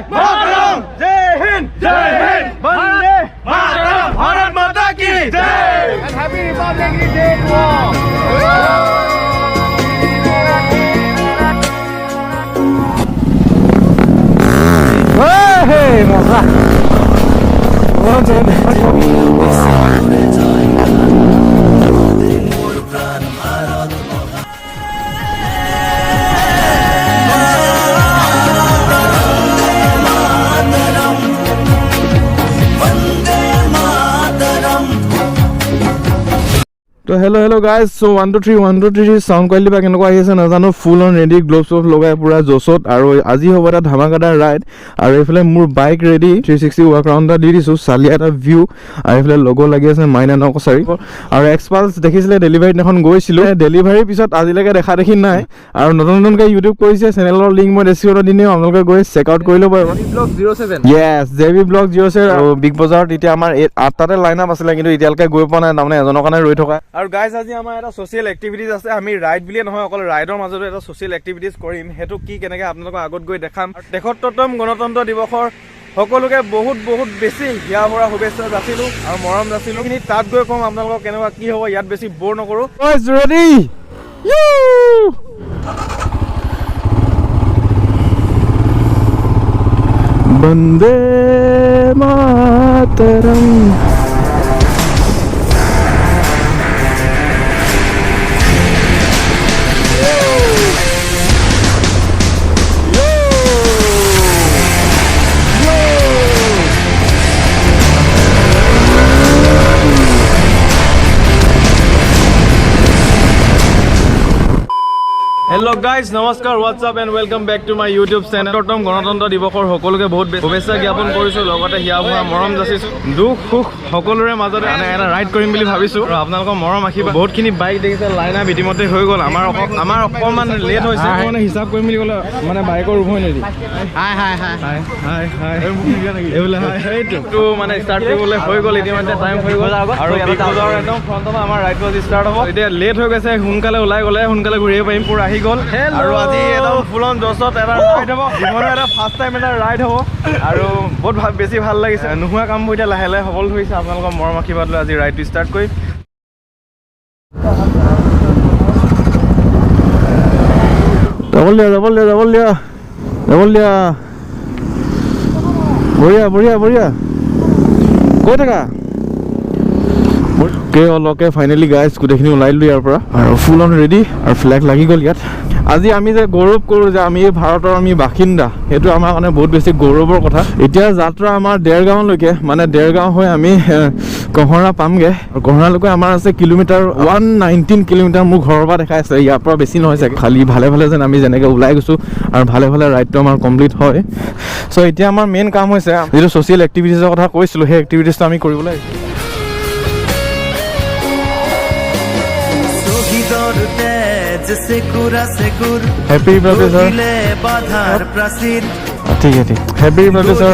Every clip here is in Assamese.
Mataram! Jai Hind! Jai Hind! Vande Mataram! Bharat Mata ki Jai! And Happy Republic Day to all! Hey, Moto! So hello guys, so 1 2 3 sound quality ba kenko ahi ase na jano full on ready gloves of logai pura josot aru aji hobo ta dhamakadar ride aru efale mur bike ready 360 walk around da di disu salia eta view aru efale logo lagi ase Maina Nakachari aru expulse dekhisile delivery nekhon goisilo delivery pisot ajilage dekha dekhi nai aru noton ke YouTube koise channel or link moi description dine আপোনালোকে গৈ চেক আউট কৰি লব vlog 07 yes JB vlog 07 আৰু বিগ বজাৰ এতিয়া আমাৰ 8 টাতে লাইন আপ আছিল কিন্তু এতিয়ালকে গৈ পোৱা নাই মানে এজনৰ কাৰণে ৰৈ থকা আৰু গাইস আজি আমাৰ এটা সোশ্যাল এক্টিভিটিজ আছে আমি ৰাইড বিলে নহয় অকল ৰাইডৰ মাজত এটা সোশ্যাল এক্টিভিটিজ কৰিম হেতু কি কেনেকৈ আপোনালোকক আগত গৈ দেখাম দেশততম গণতন্ত্ৰ দিৱসৰ সকলোকে বহুত বেছি হিয়া ভৰা শুভেচ্ছা যাচিলো আৰু মৰম যাচিলো কিন্তু তাত গৈ কম আপোনালোকক কেনেকুৱা কি হ'ব ইয়াত বেছি বৰ নকৰো guys ready Vande Mataram Hello guys, namaskar, what's up and welcome back to my YouTube channel. Totom গণতন্ত্ৰ দিৱসৰ সকলোকে বহুত শুভেচ্ছা জ্ঞাপন কৰিছো লগতে হিয়া ভৰা মৰম যাচিছো দুখ সুখ সকলোৰে মাজতে এটা ৰাইড কৰিম বুলি ভাবিছো আৰু আপোনালোকৰ মৰম আখিবা বহুতখিনি বাইক দেখিছে লাইন আপ ইতিমধ্যে হৈ গ'ল আমাৰ অকমান লেট হৈছে মানে হিচাপ কৰিম বুলি ক'লে মানে বাইকৰ উভয় নেকি হাই এইবোলে এইটো মানে ষ্টাৰ্ট কৰিবলৈ হৈ গ'ল ইতিমধ্যে টাইম হৈ গ'ল আৰু বিগ বজাৰৰ একদম ফ্ৰণ্টত আমাৰ ৰাইডটো আজি ষ্টাৰ্ট হ'ব এতিয়া লেট হৈ গৈছে সোনকালে ওলাই গ'লে সোনকালে ঘূৰিব পাৰিম পুৰা আহি গ'ল আৰু আজি এটা ফুলন জছত এটা ৰাইড হ'ব জীৱনৰ এটা ফাৰ্ষ্ট টাইম এটা ৰাইড হ'ব আৰু বহুত বেছি ভাল লাগিছে নোহোৱা কামবোৰ এতিয়া লাহে লাহে সফল হৈছে আপোনালোকৰ মৰম আশীৰ্বাদ লৈ আজি ৰাইডটো ষ্টাৰ্ট কৰিম ডাবল দিয়া বঢ়িয়া কৈ থাকা অলকে ফাইনেলি গাইজ গোটেইখিনি ওলাই দিলোঁ ইয়াৰ পৰা আৰু ফুল অন ৰেডি আৰু ফ্লেগ লাগি গ'ল ইয়াত আজি আমি যে গৌৰৱ কৰোঁ যে আমি ভাৰতৰ আমি বাসিন্দা সেইটো আমাৰ কাৰণে বহুত বেছি গৌৰৱৰ কথা এতিয়া যাত্ৰা আমাৰ দেৰগাঁৱলৈকে মানে দেৰগাঁও হৈ আমি কহৰা পামগৈ কহৰালৈকে আমাৰ আছে কিলোমিটাৰ 119 কিলোমিটাৰ মোৰ ঘৰৰ পৰা দেখাই আছে ইয়াৰ পৰা বেছি নহয় চাগে খালি ভালে যেন আমি যেনেকৈ ওলাই গৈছোঁ আৰু ভালে ৰাইডটো আমাৰ কমপ্লিট হয় চ' এতিয়া আমাৰ মেইন কাম হৈছে যিটো ছ'চিয়েল এক্টিভিটিজৰ কথা কৈছিলোঁ সেই এক্টিভিটিজটো আমি কৰিবলৈ हैप्पी बर्थडे सर बाधार प्राचीर ठीक है हैप्पी बर्थडे सर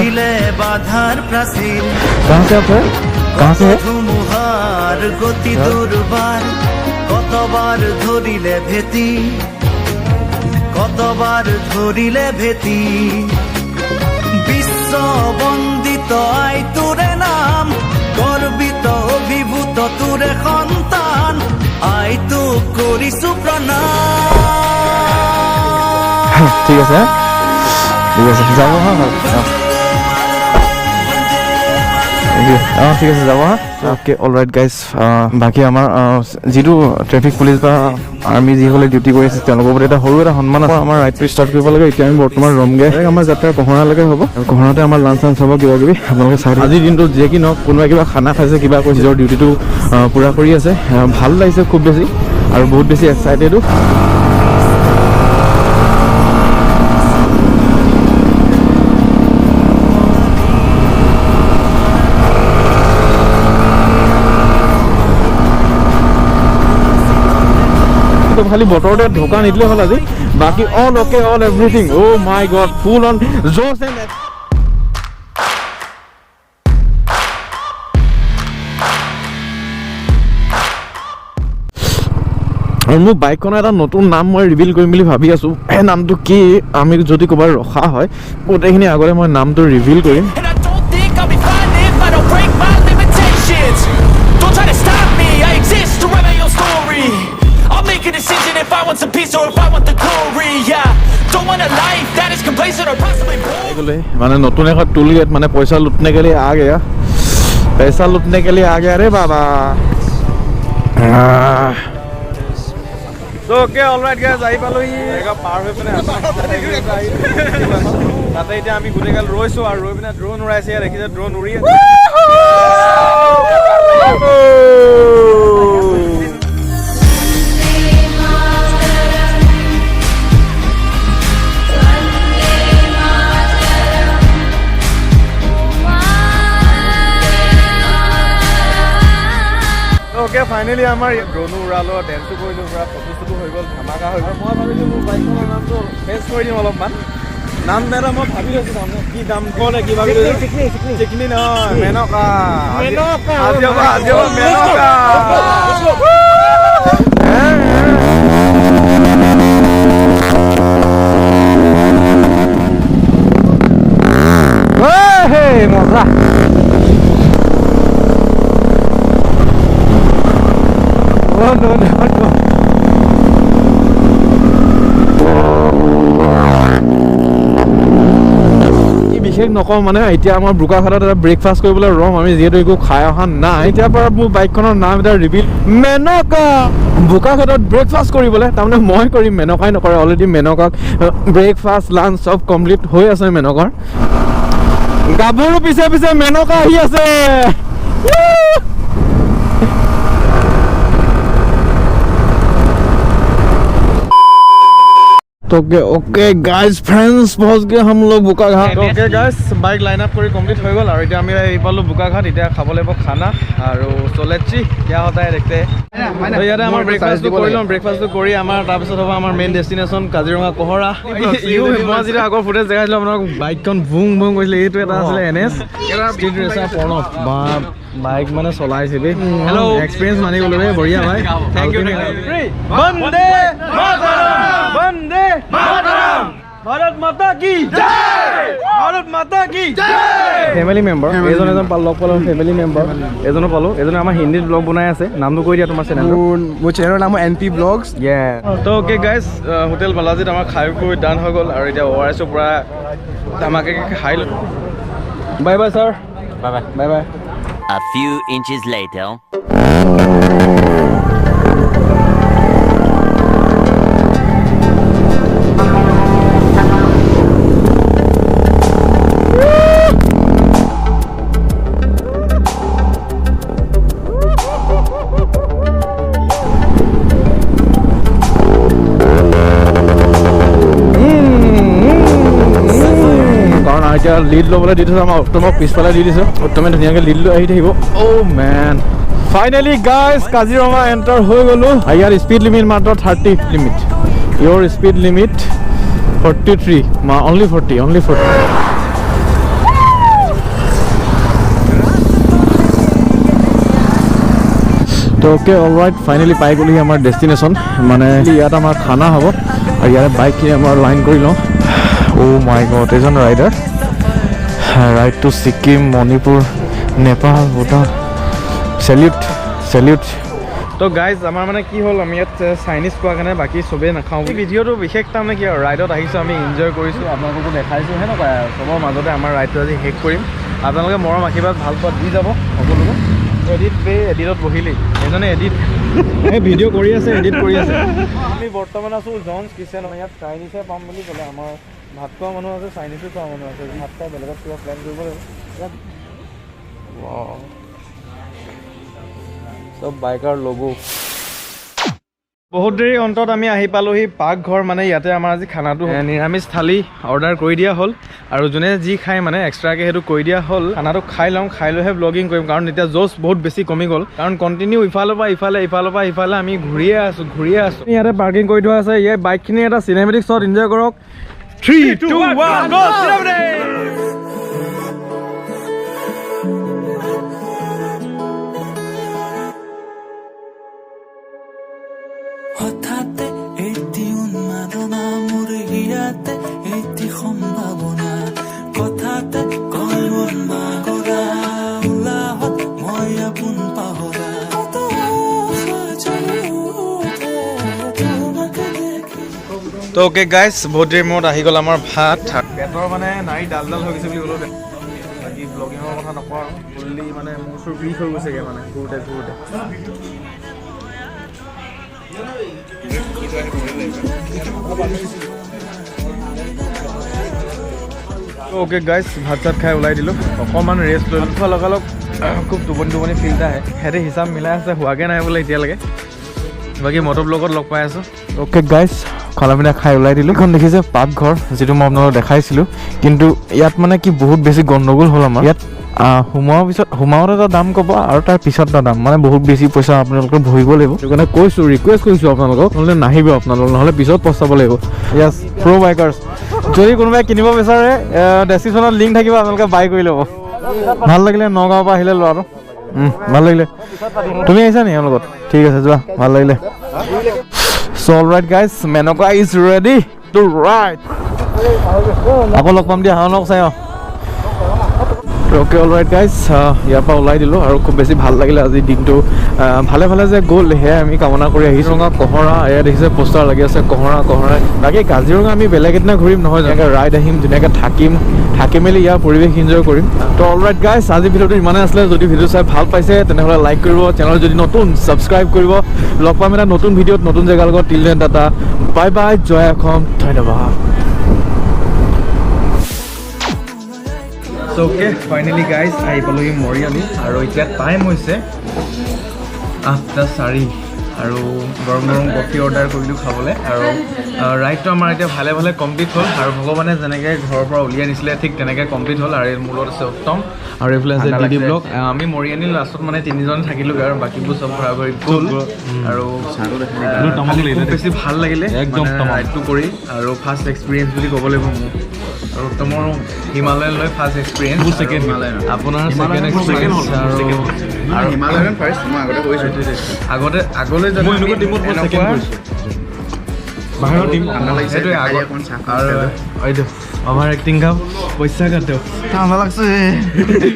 बाधार प्राचीर कहाँ से आप है कहाँ से है धुमुहार गति दुर्बार कतबार धरिले भेटी विश्व बंदित आई तुरे नाम गर्वित अभिभूत तुरे सन्तान आई तो करिसु प्रणाम ঠিক আছে যাব ঠিক আছে যাব ওকে অলৰাইট গাইজ বাকী আমাৰ যিটো ট্ৰেফিক পুলিচ বা আৰ্মি যিসকলে ডিউটি কৰি আছে তেওঁলোকৰ প্ৰতি এটা সৰু এটা সন্মান আছে আমাৰ ৰাইডটো ষ্টাৰ্ট কৰিব লাগে এতিয়া আমি বৰ্তমান ৰমগে আমাৰ যাত্ৰা কহৰালৈকে হ'ব আৰু কহৰাতে আমাৰ লাঞ্চ হ'ব কিবা কিবি আপোনালোকে চাই আজিৰ দিনটোত যে কি নহওক কোনোবাই কিবা খানা খাইছে কিবা কৈছে নিজৰ ডিউটিটো পূৰা কৰি আছে ভাল লাগিছে খুব বেছি আৰু বহুত বেছি এক্সাইটেডো খালি বতৰতে ঢোকা নিদিলে হ'ল আজি বাকি all okay all everything oh my God full on জোশ এণ্ড আৰু মোৰ বাইকখনৰ এটা নতুন নাম মই ৰিভিল কৰিম বুলি ভাবি আছোঁ সেই নামটো কি আমি যদি ক'ৰবাত ৰখা হয় গোটেইখিনি আগতে মই নামটো ৰিভিল কৰিম মানে নতুন এখন টুল গেট মানে পইচা লুটনে के लिए आ गया पैसा लूटने के लिए आ गया रे बाबा So okay, all right guys, আহি পালো এগা পাৰ হৈ পিনে তাতে এতিয়া আমি গুটেগাল ৰৈছো আৰু ৰৈ পিনে ড্ৰোন উৰাইছে দেখিছে ড্ৰোন উৰি আছে ओके फाइनली आमार ड्रोन उड़ालो डेन्सो करिलो पुरा फोटो शूटो হৈ গল ধামাকা হৈ গল মই ভাবিছো মোৰ বাইকখনৰ নামটো ফেস কৰি দিম অলপমান নাম দেৰা মই ভাবি লৈছো নাম কি দাম কোনে কি ভাবি লৈছো চিকনি নহয় মেনকা আজিও মেনকা হে মজা No. বিশেষ নকওঁ মানে এতিয়া আমাৰ বোকাখাটত এটা ব্ৰেকফাষ্ট কৰিবলৈ ৰম আমি যিহেতু একো খাই অহা নাই এতিয়াৰ পৰা মোৰ বাইকখনৰ নাম এটা ৰিভিল মেনকা বোকাখাটত ব্ৰেকফাষ্ট কৰিবলৈ তাৰমানে মই কৰিম মেনকাই নকৰে অলৰেডি মেনকাক ব্ৰেকফাষ্ট লাঞ্চ চব কমপ্লিট হৈ আছে মেনকাৰ গাভৰু পিছে পিছে মেনকা আহি আছে ओके गाइस फ्रेंड्स पहुंच गए हम लोग Bukaghat okay guys bike line up करी कंप्लीट हो गल और इटा আমি পালো বুকাঘাট ইটা খাব লাগিব খানা আর চলেছি क्या होता है देखते हैं तो ইয়াতে আমাৰ ব্ৰেকফাস্ট কৰিলম ব্ৰেকফাস্ট কৰি আমাৰ তাৰ পিছত হ'ব আমাৰ main destination Kaziranga Kohrra U মই যেটা আগৰ ফুটেজ দেখাইছিলো আপোনাক বাইকখন বুং বুং কৰিলে এইটো এটা আছিল এনএস স্ট্ৰীট ৰেচাৰ প্ৰণৱ বা বাইক মানে চলাইছে বে হেল্ল এক্সপেৰিয়েন্স মানি গলো বে বঢ়িয়া ভাই থ্যাংক ইউ বন্দে মাতৰম বন্দে মাতৰম भारत माता की जय भारत माता की जय फैमिली मेंबर एजन एजन लग पालो फैमिली मेंबर एजनो पालो एजन आमा हिंदी ब्लॉग बनाय আছে नामটো কৈ দিয়া তোমাৰ চেনেলটো মোৰ চেনেলৰ নাম এনপি ব্লগস তো ओके गाइस হোটেল বালাজিত আমাৰ খাই কৈ ডান হৈ গল আৰু এতিয়া ওআৰএস পুৰা ধমাকে খাই লো bye bye sir bye bye bye bye A few inches later लीड लबले दी थम उत्तम पिछफाले दी दिस उत्तमे धुनियाके लीड लो आहि থাকিব oh man finally guys Kaziranga enter हो गलो यार स्पीड लिमिट मात्र 30 लिमिट योर स्पीड लिमिट 43 मा ओनली 40 तो ओके ऑलराइट फाइनली पाइ गली আমাৰ ডেস্টিনেশন মানে ইয়াত আমাৰ খানা হ'ব আৰু ইয়াৰ বাইক কি আমাৰ লাইন কৰি ল ओ माय गॉड एजन rider ride to Sikkim Manipur Nepal Bhutan salute तो गाइज आमार माने की हल आमी यात चाइनीज कोआ काने बाकी सबे नाखाও ভিডিওটো বিশেষ তামনে কি রাইডত আহিছো আমি এনজয় কৰিছো আপোনালোকক দেখাইছো হেনকা সবৰ মাজতে আমাৰ ৰাইডটো আজি হেক কৰিম আপোনালোকে মৰম আশীৰ্বাদ ভাল পাত দি যাব সকলোকে এডিট পে এডিটত বহিলি এজনে এডিট এই ভিডিও কৰি আছে এডিট কৰি আছে আমি বৰ্তমান আছো জনস কিচেন ইয়াত চাইনিজে পাম বুলি ক'লে আমাৰ ভাত খোৱা মানুহ আছে চাইনিজো খোৱা মানুহ আছে ভাত খাই বেলেগত কিবা প্লেন কৰিব লাগিব ওয়াও সব বাইকাৰ লোগো বহুত দেৰি অন্তত আমি আহি পালোহি পাকঘৰ মানে ইয়াতে আমাৰ আজি খানাটো নিৰামিষ থালি অৰ্ডাৰ কৰি দিয়া হ'ল আৰু যোনে যি খাই মানে এক্সট্ৰাকে হেতু কৰি দিয়া হ'ল খানাটো খাই লওঁ খাই লৈহে ব্লগিং কৰিম কাৰণ এতিয়া জোছ বহুত বেছি কমি গ'ল কাৰণ কণ্টিনিউ ইফালৰ পৰা ইফালে আমি ঘূৰিয়ে আছো ইয়াতে পাৰ্কিং কৰি থোৱা আছে এই বাইকখিনি এটা চিনেমেটিক শ্বট এনজয় কৰক 3 2 1 গো চিনেমেটিক তো ওকে গাইজ বহুত দেৰি মূৰত আহি গ'ল আমাৰ ভাত পেটৰ মানে নাৰী ডাল হৈ গৈছে বুলি ক'লো বাকী ব্লগিঙৰ কথা নকওঁ আৰু ফুল্লি মানে মোৰ চুৰ বিষ হৈ গৈছেগৈ মানে ঘূৰোতে ওকে গাইজ ভাত চাত খাই ওলাই দিলোঁ অকণমান ৰেষ্ট লৈ খোৱা লগালগ খুব টোপনি ফিল এটা আহে সিহঁতে হিচাপ মিলাই আছে হোৱাগৈ নাই বোলে এতিয়ালৈকে বাকী মটো ব্লগত লগ পাই আছোঁ অ'কে গাইজ খানা পিনা খাই ওলাই দিলোঁ এখন দেখিছে পাকঘৰ যিটো মই আপোনালোকক দেখাইছিলোঁ কিন্তু ইয়াত মানে কি বহুত বেছি গণ্ডগোল হ'ল আমাৰ ইয়াত সোমোৱাৰ পিছত সোমাওঁতে এটা দাম ক'ব আৰু তাৰ পিছত এটা দাম মানে বহুত বেছি পইচা আপোনালোকে ভৰিব লাগিব সেইটো কাৰণে কৈছোঁ ৰিকুৱেষ্ট কৰিছোঁ আপোনালোকক নহ'লে নাহিব আপোনালোক নহ'লে পিছত পস্তাব লাগিব য়েছ প্ৰ' বাইকাৰ্ছ যদি কোনোবাই কিনিব বিচাৰে ডেছক্ৰিপশ্যনত লিংক থাকিব আপোনালোকে বাই কৰি ল'ব ভাল লাগিলে নগাঁৱৰ পৰা আহিলে ল'ৰাটো ভাল লাগিলে তুমি আহিছা নি এওঁৰ লগত ঠিক আছে যোৱা ভাল লাগিলে so' alright guys Menaka is ready to ride আকৌ লগ পাম দিয়া হাওনক চাই অ'কে অলৰাইট গাইজ ইয়াৰ পৰা ওলাই দিলোঁ আৰু খুব বেছি ভাল লাগিলে আজি দিনটো ভালে যে গ'ল সেয়াই আমি কামনা কৰি আহিছোঁ কহৰা এয়া দেখিছে পোষ্টাৰ লাগি আছে কহৰা বাকী কাজিৰঙা আমি বেলেগ এদিনা ঘূৰিম নহয় যেনেকৈ ৰাইড আহিম ধুনীয়াকৈ থাকি মেলি ইয়াৰ পৰিৱেশ এনজয় কৰিম তো অলৰাইট গাইজ আজি ভিডিঅ'টো ইমানে আছিলে যদি ভিডিঅ' চাই ভাল পাইছে তেনেহ'লে লাইক কৰিব চেনেল যদি নতুন ছাবস্ক্ৰাইব কৰিব লগ পাম এটা নতুন ভিডিঅ'ত নতুন জেগাৰ লগত till then tata bye bye Joi Assam ধন্যবাদ চ' অ'কে ফাইনেলি গাইজ আহি পালোহি মৰিয়ালি আৰু এতিয়া টাইম হৈছে 8:04 আৰু গৰম কফি অৰ্ডাৰ কৰিলোঁ খাবলৈ আৰু ৰাইডটো আমাৰ এতিয়া ভালে কমপ্লিট হ'ল আৰু ভগৱানে যেনেকৈ ঘৰৰ পৰা উলিয়াই নিছিলে ঠিক তেনেকৈ কমপ্লিট হ'ল আৰু মোৰ লগত আছে উত্তম আৰু এইফালে আছে ডিডি ব্লগ আমি মৰিয়ানি লাষ্টত মানে 3জন থাকিলোগৈ আৰু বাকীবোৰ চব ঘূৰা ঘূৰি গ'ল আৰু খুব বেছি ভাল লাগিলে একদম ৰাইডটো কৰি আৰু ফাৰ্ষ্ট এক্সপিৰিয়েঞ্চ বুলি ক'ব লাগিব মোক আৰু উত্তমৰ হিমালয়ান লৈ ফাৰ্ষ্ট এক্সপিৰিয়েঞ্চ আপোনাৰ ছেকেণ্ড এক্সপিৰিয়েঞ্চ আৰু হিমালয়ান ফাৰ্ষ্ট মই আগতে কৈছোঁ আগলৈ জানো বাহিৰৰ টিম সেইটোৱে আৰু এইটো অভাৰ এক্টিং কাম পইচা কাটেও ভাল লাগছে